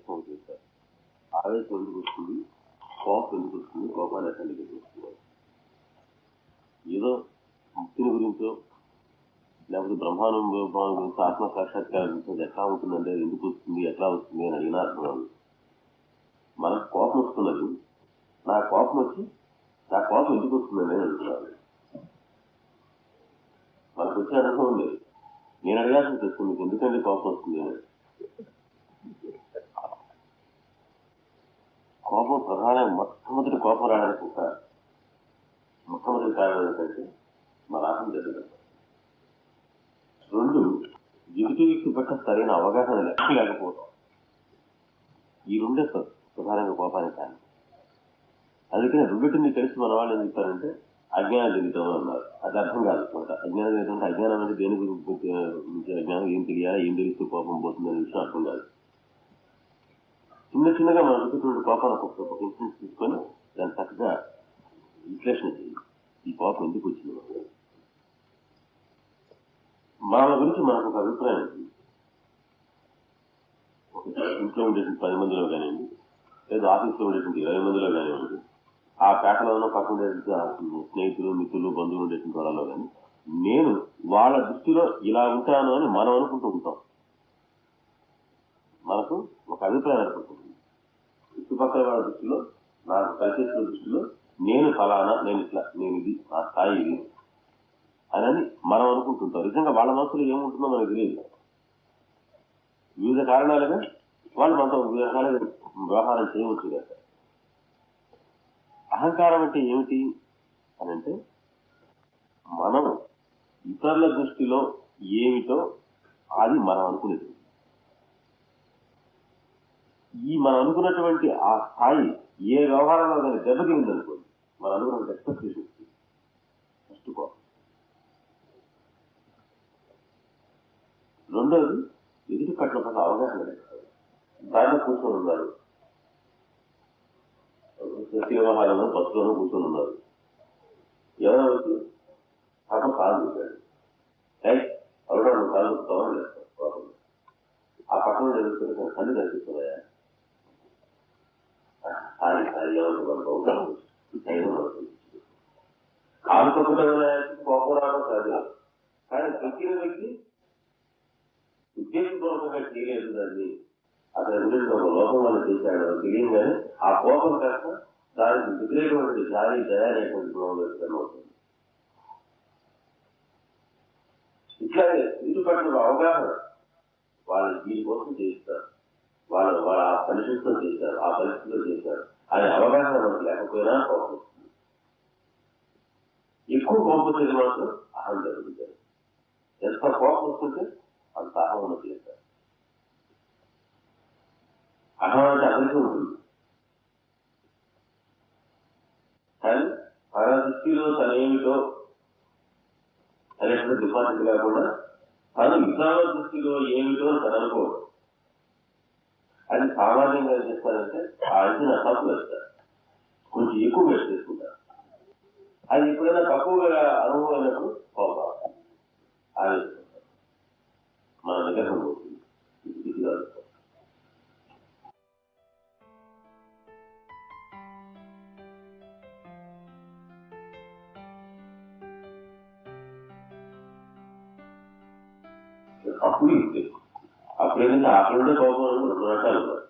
ప్రశ్న చేశారు. ఆవేశం ఎందుకు వస్తుంది, కోపం ఎందుకు వస్తుంది, కోపాన్ని ఎక్కడి నుంచి వస్తుంది? ఏదో ముక్తిని గురించో లేకపోతే బ్రహ్మానుభవం గురించి, ఆత్మ సాక్షాత్కారం గురించి అది ఎట్లా ఉంటుందంటే ఎందుకు వస్తుంది, ఎట్లా వస్తుంది అని అడిగినా అర్థం. మనకు కోపం వస్తున్నది, నా కోపం వచ్చి నా కోపం ఎందుకు వస్తుందని అడుగుతున్నాను. మనకు వచ్చే అనుభవం లేదు. నేను అడగాల్సి వస్తుంది, మీకు ఎందుకంటే కోపం వస్తుంది అని. కోపం ప్రధానంగా మొట్టమొదటి కోపం రావడానికి ఒక మొట్టమొదటి కారణం ఏంటంటే మన ఆహం జరగదు. రెండు, ఎదుటి వ్యక్తి పట్ల సరైన అవగాహన లేకపోవడం. ఈ రెండే ప్రధానంగా కోపానికి కారణం. అందుకని రెండింటిని కలిసి మన వాళ్ళు ఏం చెప్తారంటే అజ్ఞాన జనితం అన్నారు. అది అర్థం కాదు అనమాట. అజ్ఞానం ఏంటంటే అజ్ఞానం అంటే దేని గురించి అజ్ఞానం, ఏం తెలియాలి, ఏం తెలిస్తే కోపం పోతుంది అనే విషయం అర్థం కాదు. చిన్న చిన్నగా మనం చూసేటువంటి కోపాన్ని ఒక ఇన్సిడెంట్ తీసుకొని దాన్ని చక్కగా విశ్లేషణ చేయాలి. ఈ కోపం ఎందుకు వచ్చింది, మన గురించి మనకు ఒక అభిప్రాయం ఉంటుంది. ఇంట్లో ఉండేటువంటి 10 మందిలో కానివ్వండి, లేదా ఆఫీస్లో ఉండేటువంటి 20 మందిలో కానివ్వండి, ఆ పేటలో పక్కన స్నేహితులు, మిత్రులు, బంధువులు ఉండేటువంటి వాళ్ళలో కానీ నేను వాళ్ళ దృష్టిలో ఇలా ఉంటాను అని మనం అనుకుంటూ ఉంటాం. మనకు ఒక అభిప్రాయం ఏర్పడుతుంది. చుట్టుపక్కల వాళ్ళ దృష్టిలో, నాకు పరిచేసిన దృష్టిలో నేను ఫలానా, నేను ఇట్లా, నేను ఇది, నా స్థాయి ఇది అని మనం అనుకుంటుంటాం. నిజంగా వాళ్ళ మనసులో ఏముంటుందో మనకు తెలియదు. వివిధ కారణాలుగా వాళ్ళు మనతో వివిధ రకాలుగా వ్యవహారం చేయవచ్చు కదా. అహంకారం అంటే ఏమిటి అని అంటే, మనం ఇతరుల దృష్టిలో ఏమిటో అది మనం అనుకునేది. ఈ మనం అనుకున్నటువంటి ఆ స్థాయి ఏ వ్యవహారంలో దాన్ని దెబ్బతిందనుకోండి, మనం అనుకున్న ఎక్స్పెక్టేషన్ ఫస్ట్ కోపం. రెండోది, ఎదుటి పట్ల పట్ల అవగాహన లేదు. దాంట్లో కూర్చొని ఉన్నారు, వ్యవహారంలో బస్సులోనూ కూర్చొని ఉన్నారు. ఎవరో వచ్చి పాప కాలు చూశాడు. ఎవరో కాలు చూస్తామని చేస్తాం. ఆ పక్కన జరుగుతున్న కళ్ళు కనిపిస్తున్నాయా, కాలు తొక్కడం కోపం రావడం సహజం. కానీ తొక్కిన వ్యక్తి ఉద్దేశపూర్వకంగా చేయలేదు దాన్ని, అతని గురించి ఒక లోపం వల్ల చేశాడు తెలియదు. కానీ ఆ కోపం కాక దానికి వ్యతిరేకమైనటువంటి జాలి, దయ అనేటువంటి గుణం అవుతుంది. ఇట్లాగే ఇటుపట్ల అవగాహన వాళ్ళు దీనికోసం చేస్తారు, వాళ్ళు ఆ పరిస్థితిలో చేశారు, ఆ పరిస్థితిలో చేశారు అనే అవగాహన మనకు లేకపోయినా కోపం వస్తుంది. ఎక్కువ కోపం వచ్చేది మాత్రం అహం జరుగుతుంది. ఎంత కోపం వస్తుంటే అంత అహం ఉన్నది చేస్తారు. అహం అంటే అందరికీ ఉంటుంది. కానీ తన దృష్టిలో తనేమిటో అనేటువంటి డిపాజిట్ లేకుండా తను ఇతరుల దృష్టిలో ఏమిటో తను అనుకోవడం. అది సామాన్యంగా ఏం చేస్తారంటే ఆ అంచనా తప్పు వేస్తారు, కొంచెం ఎక్కువ వేసి చేసుకుంటారు. అది ఎప్పుడైనా తక్కువగా అనుభవం అయినప్పుడు కోపం ఆవేశం మన నిగ్రహం అవుతుంది. ఇది కాదు. అప్పుడు ఏంటంటే అక్కడుండే కోపం 2 రకాలు ఉన్నాయి.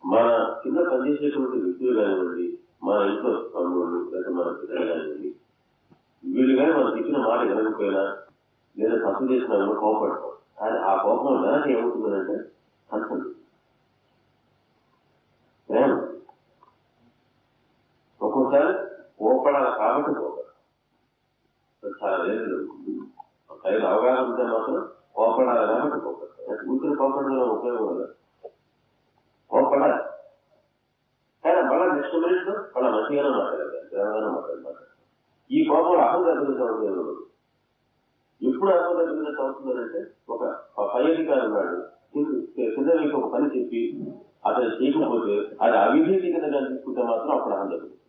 మన కింద పనిచేసేటువంటి వ్యక్తులు కానివ్వండి, మన ఇంట్లో తమ్ముళ్ళు లేదా మన పిల్లలు కానివ్వండి, వీళ్ళు కానీ మనం చెప్పిన మాట వినకపోయినా లేదా తప్పు చేసినా కూడా కోపడతాం. కానీ ఆ కోపం వెనక ఏమవుతుందంటే సంతృప్తి, ప్రేమ. ఒక్కోసారి కోపడాలి కాబట్టి కోపడతాం. చాలా వేరే జరుగుతుంది. సరైన అవగాహన ఉంటే మాత్రం కోపడాలి కాబట్టి కోపడతాం. కూతురు కోపడడం ఉపయోగం కదా, కోపడాలి. కానీ మళ్ళా నెక్స్ట్ మినిట్ మళ్ళీ మంచిగానే మాట్లాడాలి, ప్రేమగానే మాట్లాడాలి. ఈ కోపం అహం దగ్గర ఎప్పుడు అహం దగ్గర అవుతుందంటే, ఒక పై అధికారి ఉన్నాడు, కింద మీకు ఒక పని చెప్పి అతను చేయకపోతే అది అవిధేయత కింద తీసుకుంటే మాత్రం అప్పుడు అహం జరుగుతుంది.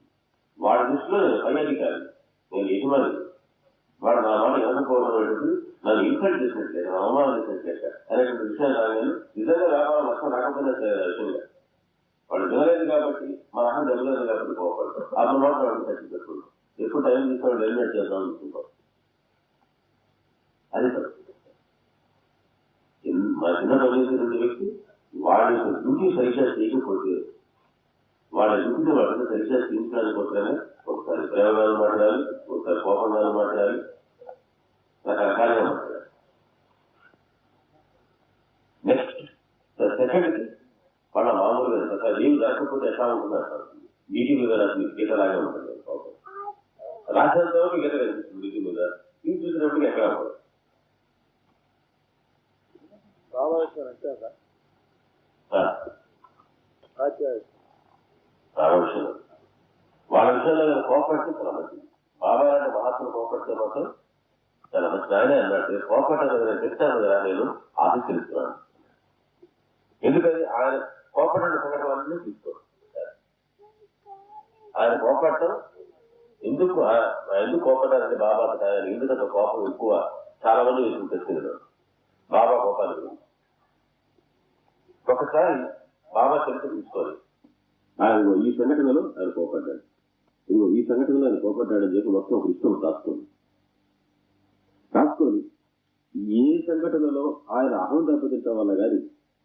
వాడి దృష్టిలో నేను పై అధికారి, నేను యజమాని, వాడు నా మాట వినకపోవడం నన్ను ఇన్సల్ట్ చేసినట్లే, నన్ను అవమానం చేశాక అనేటువంటి విషయాలు రాగానే నిజంగా వ్యాపారం నష్టం రాకపోయినా విషయంగా వాళ్ళు వినలేదు కాబట్టి మన అహం జరగలేదు కాబట్టి కోపడతాం అప్పుడు మాత్రం వాళ్ళకి ఖర్చు పెట్టుకుంటాం ఎప్పుడు టైం తీసుకోవాలి ఎలిమినేట్ చేద్దాం అనుకుంటాం అది మా చిన్న పనిచేసినటువంటి వ్యక్తి వాళ్ళ యొక్క డ్యూటీ సరిగ్గా చేయకపోతే వాళ్ళ డ్యూటీని వాళ్ళకి సరిగ్గా చేయించడానికి కోసమే ఒకసారి ప్రేమగాలు మాట్లాడాలి ఒకసారి కోపంగాలు మాట్లాడాలి రకరకాలుగా మాట్లాడాలి. నెక్స్ట్ సెకండ్ వాళ్ళ మామూలుగా లీవ్ రాకపోతే ఎట్లా ఉంటుందంటారు నీటి మీద రాసి గీతలాగే ఉంటుంది కోపం రాసినంత వరకు గీత కనిపిస్తుంది నీటి మీద లీవ్ చూసినప్పుడు ఎక్కడ ఉంటుంది రామవిషయం వాళ్ళ విషయంలో కోపడితే చాలా మంచిది. బాబా అంటే మహాత్ములు కోపడితే మాత్రం చాలా మంచిది. ఆయనే అన్నాడు కోపడ్డా నేను చెప్తాను కదా నేను ఆశిస్తున్నాను. ఎందుకని ఆయన కోపడిన సంఘటనలన్నీ తీసుకోండి. ఆయన కోపడటం ఎందుకు కోపడ్డారంటే బాబా ఆయన ఎందుకంటే కోపం ఎక్కువ చాలా మంది విషయం తెలిసింది బాబా కోపాన్ని గురించి. ఒకసారి బాబా చరిత్ర తీసుకోవాలి. ఆయన ఈ సంఘటనలో ఆయన కోపడ్డాడు, ఇదిగో ఈ సంఘటనలో ఆయన కోపడ్డాడని చెప్పి మొత్తం ఒక ఇష్టం రాసుకొని ఏ సంఘటనలో ఆయన అహం దెబ్బతింటం వల్ల కానీ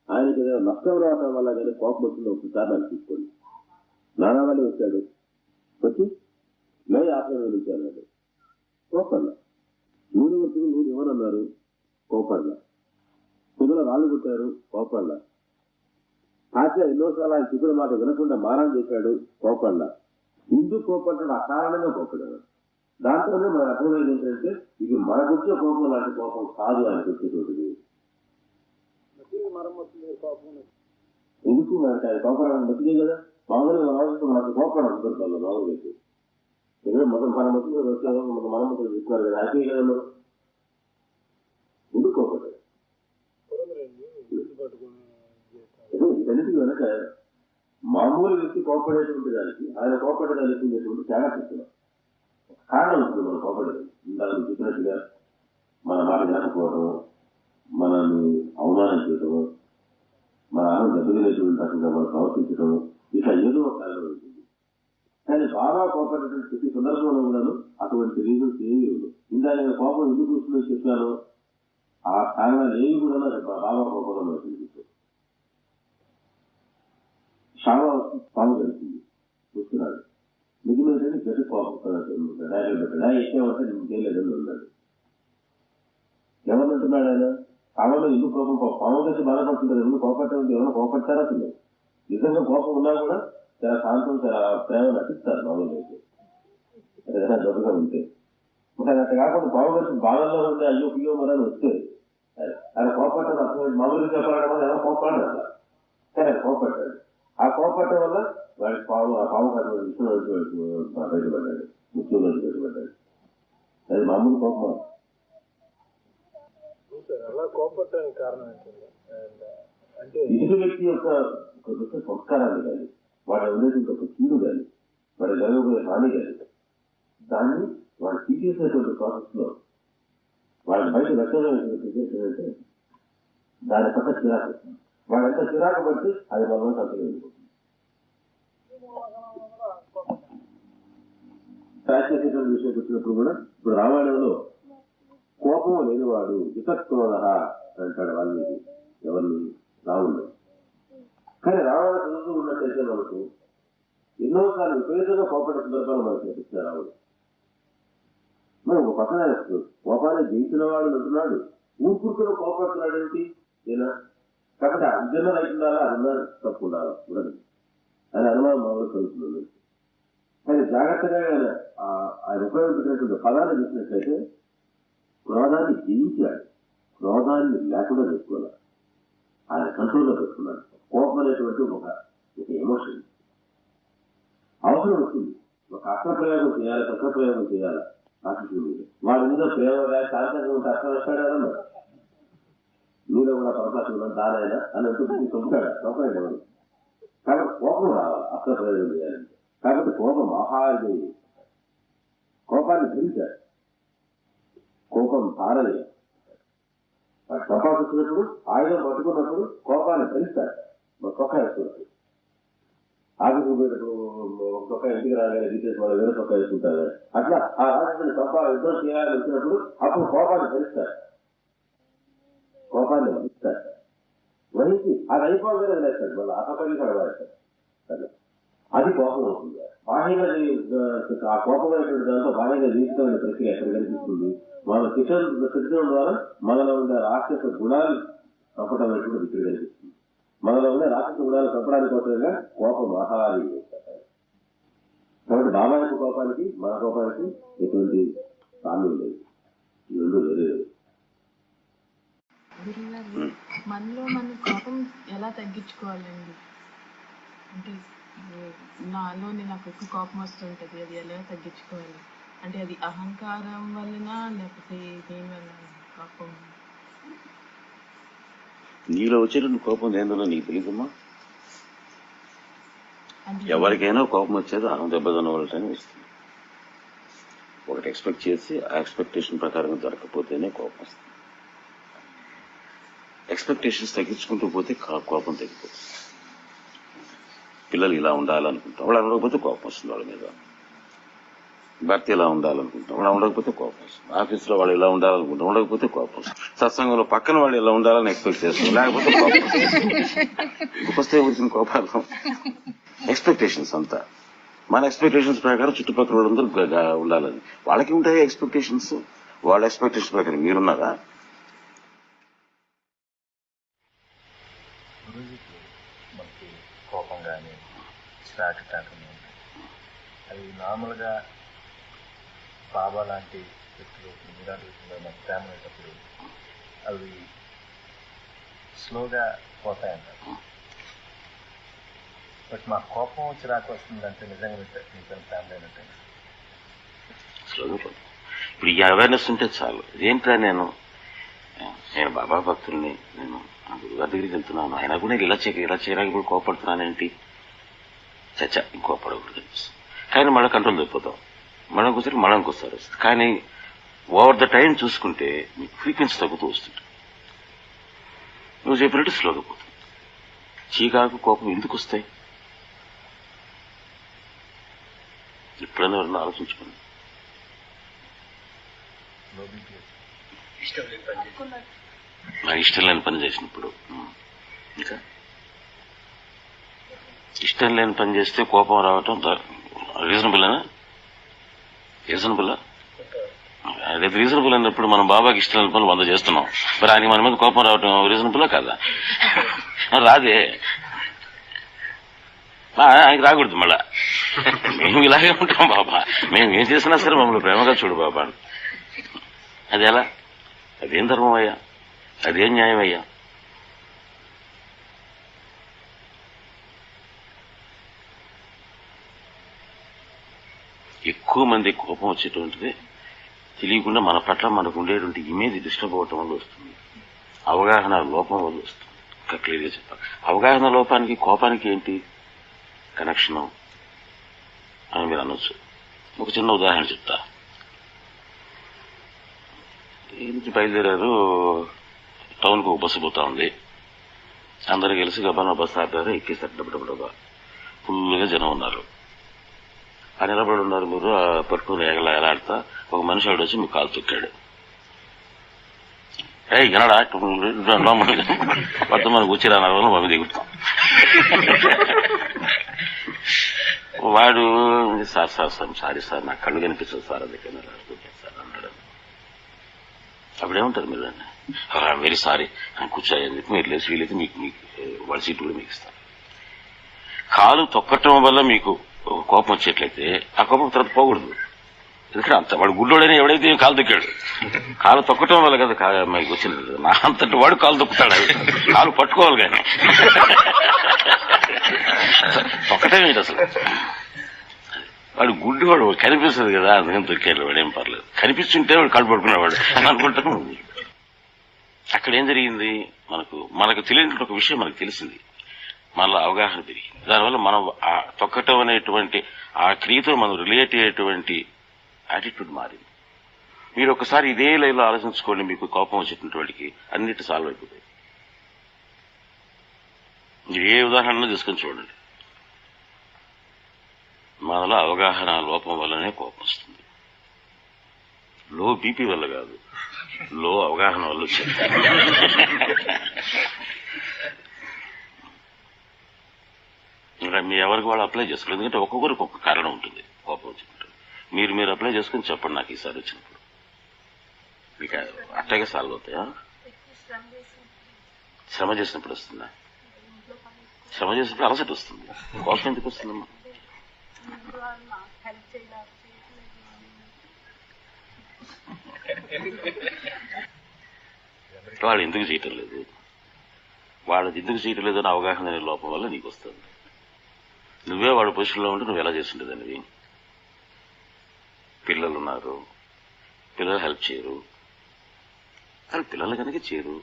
ఆయనకి ఏదైనా నష్టం రావటం వల్ల కానీ కోపం వచ్చిందో ఒకసారి నాకు తీసుకోండి. నానావళి వచ్చాడు, వచ్చి మే ఆశ్రమం నుంచి అన్నాడు, కోపడ్డా. నూనె వచ్చి నూనె ఏమనన్నారు, కోపడ్డా. పిల్లలు రాళ్ళు కొట్టారు, కోపడ్డా. ఆచార్య ఎన్నోసార్లు ఆయన చిగురు మాట వినకుండా మారాన్ని చెప్పాడు, కోపడ్డా. ఎందుకు కోపడ్డాడు, అకారణంగా కోపడ్డాడు. దాంట్లోనే మన అర్థమైంది ఏంటంటే ఇది మనకొచ్చే కోపం లాంటి కోపం కాదు ఆయనకు వచ్చేటువంటిది. ఎందుకు మనకి ఆయన కోపడాలని బతికే కదా మామూలుగా మనకు కోపడం కుదరదు. మామూలుగా అయితే మొత్తం మన మధ్య వచ్చారు మన మధ్య చూస్తున్నారు కదా హ్యాపీ కదా మనం ఎందుకు కోపడ్డాడు. ఇదన్నిటికీ వెనక మామూలు వ్యక్తి కోపడేటువంటి దానికి ఆయన కోపడడానికి ఉండేటువంటి తేడా చెప్తున్నాం. కారణం ఉంటుంది మనం కోపడేది. ఇందాక చెప్పినట్టుగా మన మాట వినకపోవడం, మనల్ని అవమానం చేయడం, మన ఆమె దెబ్బతినేటువంటి రకంగా మనం ప్రవర్తించడం, ఇట్లా ఏదో ఒక కారణం ఉంటుంది. కానీ బాగా కోపడేటువంటి ప్రతి సందర్భంలో ఉన్నాను అటువంటి రీజన్స్ ఏమీ ఉండవు. ఇందాక కోపం ఎందుకు వస్తుందని చెప్పాను, ఆ కారణాలు ఏమి కూడా బాగా కోపంలో మనకు కనిపిస్తాయి. చాలా పాము కలిసింది చూస్తున్నాడు, మిగిలిన గట్టి కోపం పెట్టాడు, ఎక్కేమంటే నేను చేయలేదని ఉన్నాడు. ఎవరంటున్నాడు ఆయన పాములో ఎందుకు కోపం పాము కలిసి బాధపడుతుంటారు, ఎందుకు కోపట్టడం ఎవరైనా కోపడతారా అసలు. నిజంగా కోపం ఉన్నా కూడా చాలా శాంతం చాలా ప్రేమ నటిస్తారు మామూలుగా అయితే ఏదైనా దొరకగా ఉంటే. ఇంకా అట్లా కాకుండా పాము కలిసి బాధల్లో ఉంటే అయ్యో పియ్యో మరని వస్తే ఆయన కోపట్టడం అసలు మామూలుగా చెప్పడం వల్ల ఎవరో కోపడాడు కానీ కోపడ్డాడు. ఆ కోపట్టడం వల్ల వాడి ఆ పాము కట్టిన విషయంలో బయటపడ్డాడు, ముఖ్యంలో బయటపడ్డాడు. అది మామూలు కోపం. ఎదుటి వ్యక్తి యొక్క ఒక సంస్కారాన్ని కానీ వాడు ఉండేటువంటి ఒక కీడు కానీ వాడి జరగబోయే హాని కానీ దాన్ని వాడు తీసేసేటువంటి ప్రాసెస్ లో వాడి బయట వ్యక్తంటే దాని పట్ల చిరాకు వాడు ఎంత చిరాకు పడితే అది మనం సంతగా వెళ్ళిపోతుంది. శాశ్వతమైన విషయం వచ్చినప్పుడు కూడా ఇప్పుడు రామాయణంలో కోపం లేనివాడు వితక్రోధ అంటాడు వాల్మీకి ఎవరిని, రాముడు. కానీ రామాయణ చదువుతూ ఉన్నట్టయితే మనకు ఎన్నోసార్లు విపరీతంగా కోపడే సందర్భాలు మనకు కనిపిస్తారు. రాముడు మనం ఒక పక్కన కోపాన్ని జయించిన వాడు అంటున్నాడు, ఊరుకుర్తులో కోపడుతున్నాడు ఏమిటి ఏనా కాబట్టి అంజన రైతు ఉండాలా అన్న తప్పు ఉండాలా ఉండదు అని అనుమానం మామూలు కలుగుతుంది. కానీ జాగ్రత్తగా ఆయన ఉపయోగించినటువంటి పదాన్ని చూసినట్లయితే క్రోధాన్ని జయించాడు, క్రోధాన్ని లేకుండా చేసుకోవాలి, ఆయన కంట్రోల్లో పెట్టుకున్నాడు. కోపం అనేటువంటి ఒక ఎమోషన్ అవసరం వచ్చింది, ఒక అస్త్రప్రయోగం చేయాలి, శస్త్రప్రయోగం చేయాలి. వాడి మీద ప్రేమగా శాంతంగా ఉంటే అర్థం వస్తాడు కదన్నా, నీలో కూడా అవకాశం ఉన్నా దానైనా అని చెప్తాడు తొంభాడు. కాబట్టి కోపం రావాలి అస్త్రప్రయోగం చేయాలంటే. కాబట్టి కోపం మహాజీ కోపాన్ని ధరించాడు, కోపం తారలే. సంపాదించినప్పుడు ఆయుధం పట్టుకున్నప్పుడు కోపాన్ని పెంచుతారు, చొక్కా వేసుకున్నప్పుడు. ఆఫీసుకు పోయినప్పుడు చొక్కా ఇంటికి రాగానే తీసేసి వాళ్ళు వేరే చొక్కా వేసుకుంటారు. అట్లా ఆ రాజకీయ యుద్ధం చేయాలని వచ్చినప్పుడు అప్పుడు కోపాన్ని పెంచుతారు, కోపాన్ని వహిస్తారు. వహించి అది అయిపోగానే వదిలేస్తాడు, మళ్ళీ అపకరించి అడవాలేస్తాడు. అది కోపం అవుతుంది. బాహ్యంగా ఆ కోపమైనటువంటి దాంతో బాహ్యంగా జీవితమైన ప్రక్రియ ఎక్కడ కనిపిస్తుంది? మన శిక్షణ ద్వారా మనలో ఉండే రాక్షస గుణాలు చంపడం అనేటువంటి ఇక్కడ కనిపిస్తుంది. మనలో ఉండే రాక్షస గుణాలు చంపడానికి కోసంగా కోపం ఆహారాలు చేస్తారు. కాబట్టి బాబాయికి కోపానికి మన కోపానికి ఎటువంటి సామ్యం లేదు, రెండు వేరే. మనలో మన కోపం ఎలా తగ్గించుకోవాలండి? అంటే నాలోని నాకు ఎక్కువ కోపం వస్తుంటది, అది ఎలా తగ్గించుకోవాలి? అంటే అది అహంకారం వలన లేకపోతే దేని వల్ల కోపం? నీలో వచ్చేటువంటి కోపం ఏందో నీకు తెలియదమ్మా. ఎవరికైనా కోపం వచ్చేది అహం దెబ్బతిన్న వాళ్ళని వస్తుంది. ఒకటి ఎక్స్పెక్ట్ చేసి ఆ ఎక్స్పెక్టేషన్ ప్రకారంగా దొరకపోతేనే కోపం వస్తుంది. ఎక్స్పెక్టేషన్స్ తగ్గించుకుంటూ పోతే కోపం తగ్గిపోతుంది. పిల్లలు ఇలా ఉండాలనుకుంటాం, వాళ్ళు ఉండకపోతే కోపం వస్తుంది వాళ్ళ మీద. భర్త ఇలా ఉండాలనుకుంటాం, వాళ్ళు ఉండకపోతే కోపం వస్తుంది. ఆఫీసులో వాళ్ళు ఇలా ఉండాలనుకుంటాం, ఉండకపోతే కోపం వస్తుంది. సత్సంగంలో పక్కన వాళ్ళు ఇలా ఉండాలని ఎక్స్పెక్ట్ చేస్తాం, లేకపోతే కోపం వస్తుంది. వస్తే వచ్చిన కోపాలు ఎక్స్పెక్టేషన్స్ అంతా. మన ఎక్స్పెక్టేషన్స్ ప్రకారం చుట్టుపక్కల వాళ్ళందరూ ఉండాలని వాళ్ళకి ఉంటాయి ఎక్స్పెక్టేషన్స్. వాళ్ళ ఎక్స్పెక్టేషన్ ప్రకారం మీరున్నారా? మనకి కోపం కానీ స్టార్ట్ కానీ అవి నార్మల్గా బాబా లాంటి వ్యక్తులు నిరాశంగా మనకు ప్రేమ అయ్యేటప్పుడు అవి స్లోగా పోతాయంటారు. బట్ మా కోపం చిరాకు వస్తుందంటే నిజంగా మీకు ప్రేమ లేనట్టే. స్లోగా పోతాం. ఇప్పుడు ఈ అవేర్నెస్ ఉంటే చాలు. ఏంటా నేను బాబా భక్తుల్ని, నేను గురుగారి దగ్గరికి వెళ్తున్నాను, ఆయన కూడా ఇలా చేయడానికి కూడా కోపడుతున్నానేంటి? చచ్చా ఇంకోపడకూడదు అనిపిస్తుంది. కానీ మళ్ళీ కంట్రోల్ అయిపోతాం, మళ్ళీ ఇంకోసారి మళ్ళీ ఇంకోసారి వస్తుంది. కానీ ఓవర్ ద టైం చూసుకుంటే మీకు ఫ్రీక్వెన్సీ తగ్గుతూ వస్తుంది. నువ్వు చెప్పినట్టు స్లోగా పోతుంది. చీకాకు కోపం ఎందుకు వస్తాయి? ఎప్పుడైనా ఎవరన్నా ఆలోచించుకోండి. నాకు ఇష్టం లేని పని చేసినప్పుడు, ఇంకా ఇష్టం లేని పని చేస్తే కోపం రావటం రీజనబుల్నా? అదే రీజనబుల్ అన్నప్పుడు మనం బాబాకి ఇష్టం లేని పనులు 100 చేస్తున్నాం, మరి ఆయనకి మన మీద కోపం రావటం రీజనబుల్లా కాదా? రాదే, ఆయనకి రాకూడదు. మళ్ళా మేము ఇలాగే ఉంటాం బాబా, మేము ఏం చేసినా సరే మమ్మల్ని ప్రేమగా చూడు బాబా. అది ఎలా? అదేం ధర్మం అయ్యా? అదేం న్యాయం అయ్యా? ఎక్కువ మంది కోపం వచ్చేటువంటిది తెలియకుండా మన పట్ల మనకు ఉండేటువంటి ఇమేజ్ డిస్టర్బ్ అవటం వల్ల వస్తుంది, అవగాహన లోపం వల్ల వస్తుంది. ఇంకా క్లియర్గా చెప్పాలి, అవగాహన లోపానికి కోపానికి ఏంటి కనెక్షను అని మీరు అనొచ్చు. ఒక చిన్న ఉదాహరణ చెప్తా. ఈ నుంచి బయలుదేరారు, టౌన్కు ఒక బస్సు పోతా ఉంది. అందరూ కలిసి గబానా బస్సు ఆపారు, ఎక్కేసారు. డబ్బా ఫుల్గా జనం ఉన్నారు. ఆ నిలబడి ఉన్నారు, మీరు పట్టుకుని ఎలాడుతా ఒక మనిషి ఆవిడ వచ్చి మీకు కాలు తొక్కాడు. ఎనడా మొత్తం మనకు వచ్చి రాని మమ్మీ దిగుతాం. వాడు సార్ సారీ సార్ నాకు కళ్ళు కనిపిస్తుంది సార్, అందుకే సార్ అంటాడు. అప్పుడేమంటారు మీరు? వెరీ సారీ అని కూర్చోయేందుకు మీరు లేచి వీలైతే మీకు వాళ్ళ సీటు కూడా మీకు ఇస్తాను. కాలు తొక్కటం వల్ల మీకు కోపం వచ్చేట్లయితే ఆ కోపం తర్వాత పోకూడదు. ఎందుకంటే అంత వాడు గుడ్డోడైనా ఎవడైతే కాలు తొక్కాడు, కాలు తొక్కటం వల్ల కదా మీకు వచ్చింది. నా అంతటి వాడు కాలు తొక్కుతాడు, కాలు పట్టుకోవాలి. కానీ తొక్కటం ఏంటి అసలు? వాడు గుడ్డివాడు కనిపిస్తుంది కదా, అందుకని తొక్కాడు. వాడేం పర్లేదు, కనిపిస్తుంటే వాడు కాలు పట్టుకునేవాడు అని అనుకుంటాను. అక్కడ ఏం జరిగింది? మనకు తెలియని ఒక విషయం మనకు తెలిసింది, మనలో అవగాహన పెరిగింది. దానివల్ల మనం ఆ తొక్కటం అనేటువంటి ఆ క్రియతో మనం రిలేట్ అయ్యేటువంటి యాటిట్యూడ్ మారింది. మీరు ఒకసారి ఇదే లైన్లో ఆలోచించుకోండి, మీకు కోపం వచ్చేటటువంటికి అన్నిటి సాల్వ్ అయిపోతాయి. మీరు ఏ ఉదాహరణ తీసుకొని చూడండి. మనలో అవగాహన లోపం వల్లనే కోపం వస్తుంది. లో బీపీ వల్ల కాదు, లో అవగాహన వల్ల వచ్చింది. ఇంకా మీ ఎవరికి వాళ్ళు అప్లై చేసుకోవాలి. ఎందుకంటే ఒక్కొక్కరికి ఒక్కొక్క కారణం ఉంటుంది కోపం వచ్చినప్పుడు. మీరు అప్లై చేసుకుని చెప్పండి నాకు ఈసారి వచ్చినప్పుడు. మీకు అట్టగా సాల్వ్ అవుతాయా? శ్రమ చేసినప్పుడు వస్తుందా? శ్రమ చేసినప్పుడు అలసట వస్తుంది. కోపం ఎందుకు వస్తుందమ్మా? వాళ్ళు ఎందుకు చేయటం లేదు, వాళ్ళది ఎందుకు చేయటం లేదు అని అవగాహన అనే లోపం వల్ల నీకు వస్తుంది. నువ్వే వాడి పొజిషన్లో ఉంటే నువ్వు ఎలా చేస్తుండేదానివి? పిల్లలు ఉన్నారు, పిల్లలు హెల్ప్ చేయరు, కానీ పిల్లలు కనుక చేయరు.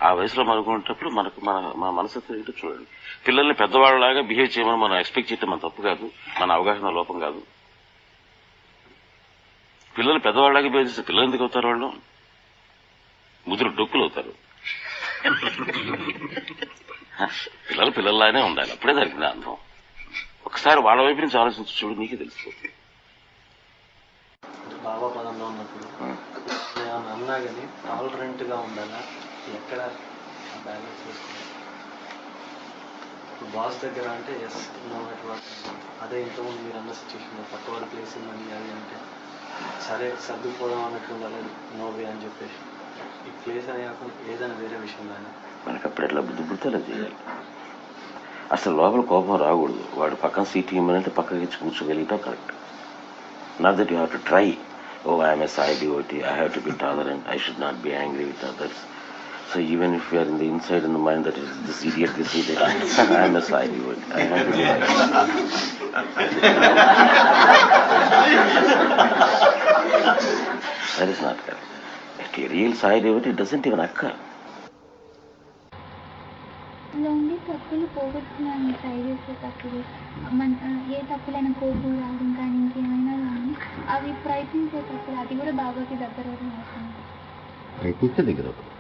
ఆ వయసులో మనకున్నప్పుడు మన మనసు ఏంటో చూడండి. పిల్లల్ని పెద్దవాళ్ళలాగా బిహేవ్ చేయమని మనం ఎక్స్పెక్ట్ చేయటం మన తప్పు కాదు, మన అవగాహన లోపం కాదు. పిల్లలు పెద్దవాళ్ళలాగా బిహేవ్ చేస్తే పిల్లలు ఎందుకు అవుతారు? వాళ్ళు ముదురు డొక్కులు అవుతారు. పిల్లలు పిల్లల్లానే ఉండాలి, అప్పుడే జరిగింది అందం. ఒకసారి వాళ్ళ వైపు నుంచి ఆలోచించి చూడు, నీకే తెలిసిపోతుంది. బాబా పదంలో ఉన్నప్పుడు ఏమన్నా అన్నా కానీ టాలరెంట్ గా ఉండాలా, ఎక్కడ బ్యాలెన్స్ చేసుకోవాలి. ఇప్పుడు బాస్ దగ్గర అంటే ఎస్ నో ఎట్ వర్క్, అదే ఇంతకుముందు మీరు అన్న సిచ్యువేషన్లో పక్క వాళ్ళ ప్లేస్ ఉందని అది అంటే సరే సర్దుకుపోదాం అన్నట్టు ఉండాలి, నో వే అని చెప్పేసి. ఈ ప్లేస్ అనే కాకుండా ఏదైనా వేరే విషయం కానీ మనకి అప్పుడు ఎట్లా బుద్ధి పుడితే అలా చేయాలి. అసలు లోపల కోపం రాకూడదు. వాడు పక్కన సీట్ ఇవ్వమంటే పక్కకి ఇచ్చి కూర్చోగలిగితే correct. Not that you have to try. Oh, I am a Sai devotee. I have to be tolerant. I should not be angry with others. So even if you are in the inside in the mind that is this idiot, I am a Sai devotee. I have to be like that is not correct. A real Sai devotee doesn't even occur. Lonely తప్పులు పోగొట్టుకున్నాను try చేసేటప్పుడు ఏ తప్పులైనా కోపం రావడం కానీ ఇంకేమైనా కానీ అవి ప్రయత్నించేటప్పుడు అది కూడా బాబాకి దగ్గర అవుతుంది. ప్రయత్నిస్తే దగ్గర అవుతుంది.